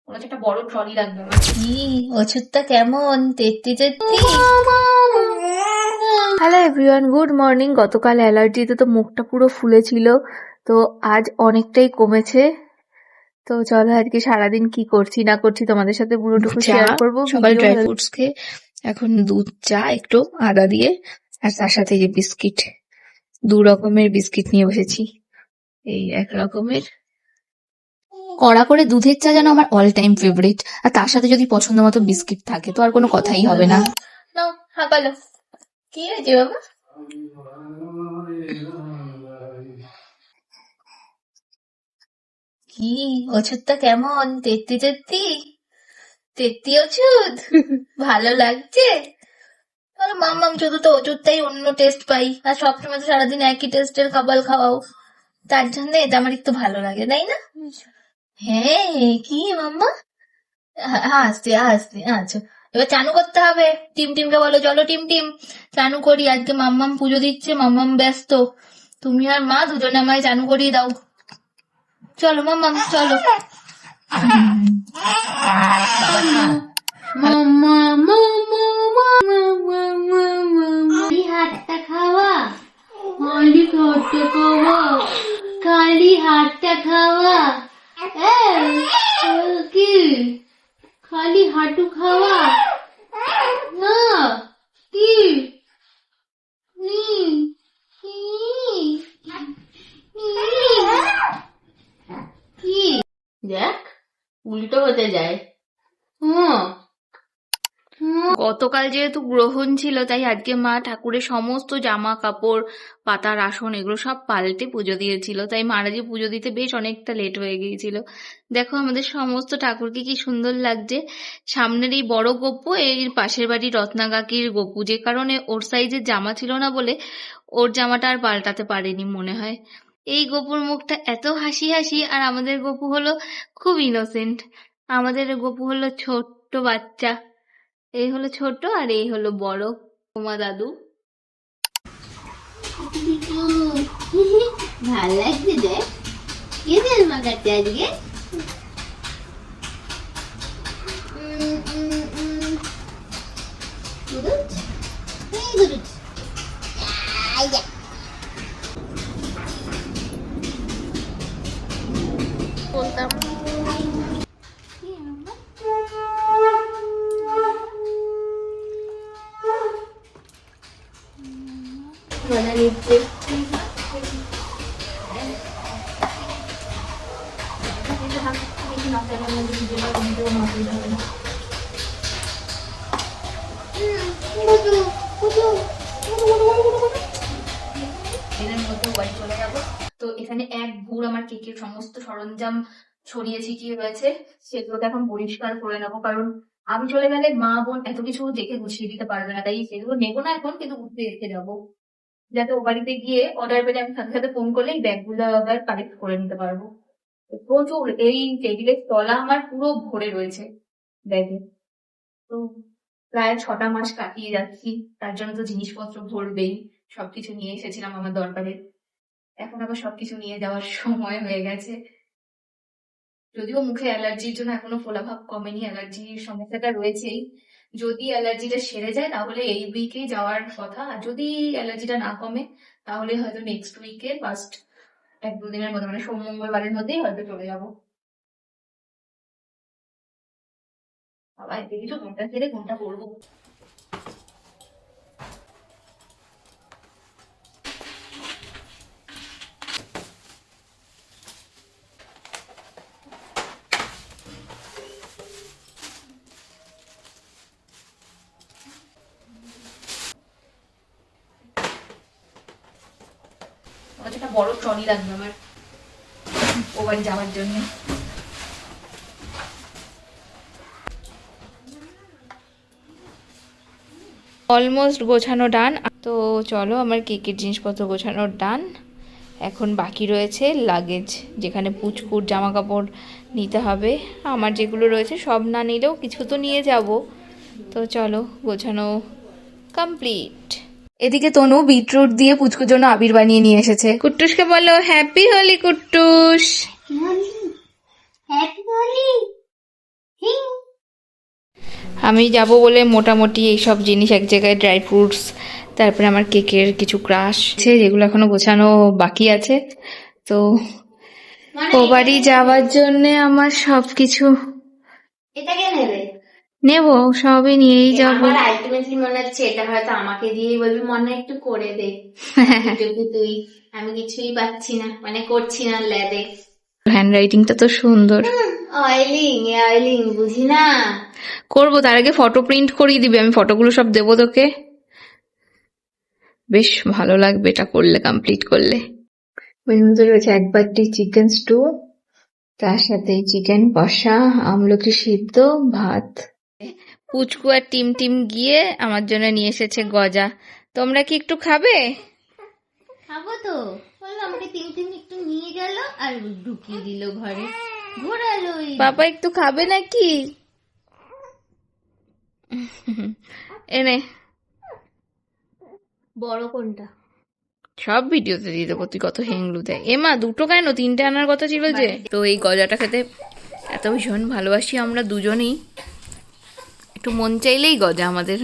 ওর কাছে একটা বড় ট্রলি লাগবে আমার। কি ওষুধটা কেমন? তেত্তি তেত্তি। Hello everyone, good morning. গতকাল অ্যালার্জিতে তো মুখটা পুরো ফুলেছিল, তো আজ অনেকটাই কমেছে। তো চলো আজকে সারাদিন কি করছি না করছি তোমাদের সাথে পুরোটুকু শেয়ার করবো। সকালে ড্রাই ফ্রুটস খেয়ে এখন দুধ চা একটু আদা দিয়ে, আর তার সাথে যে বিস্কিট, 2 রকমের বিস্কিট নিয়ে বসেছি। এই 1 রকমের কড়া করে দুধের চা যেন আমার অল টাইম ফেভারিট, আর তার সাথে যদি পছন্দ মতো বিস্কিট থাকে তো আর কোনো কথাই হবে না। নাও হাঁকালো। কি হয়েছে বাবা? কি ওষুধটা কেমন? তেত্তি তেত্তি তেত্তি ওষুধ ভালো লাগছে? আর মাম্মাম শুধু তো ওষুধটাই অন্য টেস্ট পাই, আর সবসময় তো সারাদিন একই টেস্টের খাবার খাওয়াও, তার জন্য এটা আমার একটু ভালো লাগে, তাই না? হ্যাঁ, কি মাম্মা? আসতে আসতে আচ্ছা, এবার চানু করতে হবে। টিম টিমকে বলো চলো টিম টিম চানু করি, আজকে মাম্মাম পুজো দিচ্ছে, মাম্মাম ব্যস্ত, তুমি আর মা দুজনে আমায় চানু করিয়ে দাও। চলো মাম্মাম চলো। মাম্মা খালি হাতটা খাওয়া, খালি হাতটা খাওয়া, খালি হাতটা খাওয়া। কি খালি হাঁটু খাওয়া না? কি কি দেখ উল্টো হতে যায়। গতকাল যেহেতু গ্রহণ ছিল, তাই আজকে মা ঠাকুরের সমস্ত জামা কাপড়, পাতার আসন এগুলো সব পাল্টে পুজো দিয়েছিল, তাই মহারাজে পুজো দিতে বেশ অনেকটা লেট হয়ে গিয়েছিল। দেখো আমাদের সমস্ত ঠাকুরকে কি সুন্দর লাগছে। সামনের এই বড় গপু, এর পাশের বাড়ি রত্না কাকির গপু, যে কারণে ওর সাইজের জামা ছিল না বলে ওর জামাটা আর পাল্টাতে পারেনি মনে হয়। এই গপুর মুখটা এত হাসি হাসি, আর আমাদের গপু হলো খুব ইনোসেন্ট। আমাদের গপু হলো ছোট্ট বাচ্চা। এই হলো ছোট আর এই হলো বড়, তোমার দাদু। ভাল লাগছে দেখ, কে তেল মাখাচ্ছে আজকে? বলতাম বলা নিচ্ছে এদের মধ্যে বাড়ি চলে যাবো। তো এখানে এক ভুর আমার কেকের সমস্ত সরঞ্জাম ছড়িয়ে ছিটিয়ে রয়েছে, সেগুলোকে এখন পরিষ্কার করে নেবো, কারণ আমি চলে গেলে মা বোন এত কিছু দেখে গুছিয়ে দিতে পারবে না, তাই সেগুলো নেবো না এখন, কিন্তু ঘুরতে রেখে যাবো, যাতে ও বাড়িতে গিয়ে অর্ডার পেলে আমি সাথে সাথে ফোন করলেই ব্যাগগুলো আবার কালেক্ট করে নিতে পারবো। প্রচুর এই টেবিলের তলা আমার পুরো ভরে রয়েছে ব্যাগে। তো প্রায় 6টা মাস কাটিয়ে যাচ্ছি, তার জন্য তো জিনিসপত্র ভরবেই। সবকিছু নিয়ে এসেছিলাম আমার দরকারে, এখন আবার সবকিছু নিয়ে যাওয়ার সময় হয়ে গেছে। যদিও মুখে অ্যালার্জির জন্য এখনো ফোলাভাব কমেনি, অ্যালার্জির সমস্যাটা রয়েছেই। যদি অ্যালার্জিটা সেরে যায় তাহলে এই উইকে যাওয়ার কথা, আর যদি অ্যালার্জিটা না কমে তাহলে হয়তো নেক্সট উইকে ফার্স্ট 1-2 দিনের মধ্যে, মানে সোম মঙ্গলবারের মধ্যেই হয়তো চলে যাবো। বাবা এতে কিছু কোনটা ছেড়ে কোনটা করবো। একটা বড় ট্রলি লাগবে আমার ও বাড়ি যাওয়ার জন্য। অলমোস্ট গোছানো ডান। তো চলো আমার কেকের জিনিসপত্র গোছানো ডান, এখন বাকি রয়েছে লাগেজ, যেখানে পুচকুর জামা কাপড় নিতে হবে। আমার যেগুলো রয়েছে সব না নিলেও কিছু তো নিয়ে যাব। তো চলো গোছানো কমপ্লিট। এদিকে তনু বিটরুট দিয়ে পুচকুর জন্য আবির বানিয়ে নিয়ে এসেছে। কুট্টুসকে বলো হ্যাপি হোলি কুট্টুস। হ্যাপি হোলি। আমি যাব বলে মোটামুটি এইসব জিনিস এক জায়গায়, ড্রাই ফ্রুটস, তারপরে আমার কেকের কিছু ক্রাশ আছে যেগুলো এখনো গোছানো বাকি আছে। তো ও বাড়ি যাওয়ার জন্য আমার সবকিছু এটাকে নেবে, নেব, সবই নিয়েই যাব। আমার আলটিমেটলি মনে হচ্ছে এটা হয়তো আমাকে দিয়েই বলবি, মনে একটু করে দে এটুকু তুই, আমি কিছুই পাচ্ছি না, মানে করছি না ল্যাদে। হ্যান্ড রাইটিংটা তো সুন্দর। অয়েলিং বুঝি না। করবো, তার আগে ফটো প্রিন্ট করিয়ে দিবি, আমি ফটোগুলো সব দেবো তোকে, বেশ ভালো লাগবে এটা করলে, কমপ্লিট করলে। মেনুতে রয়েছে এক বাটি চিকেন স্টু, তার সাথে চিকেন কষা, আমলকি সিদ্ধ, ভাত। পুচকু আর টিম টিম গিয়ে আমার জন্য নিয়ে এসেছে গজা। তোমরা কি একটু খাবে? খাবো তো, বললো আমাকে তিন একটু নিয়ে গেল আর ঢুকিয়ে দিল ঘরে, ঘোরালো। পাপা একটু খাবে নাকি? এনে বড় কোনটা? সব ভিডিওতে দিয়ে দেবো, তুই কত হেংলু দেয়। এমা দুটো কেন, তিনটে আনার কথা ছিল যে। তো এই গজাটা খেতে এত ভীষণ ভালোবাসি আমরা দুজনেই, একটু মন চাইলেই গজা আমাদের।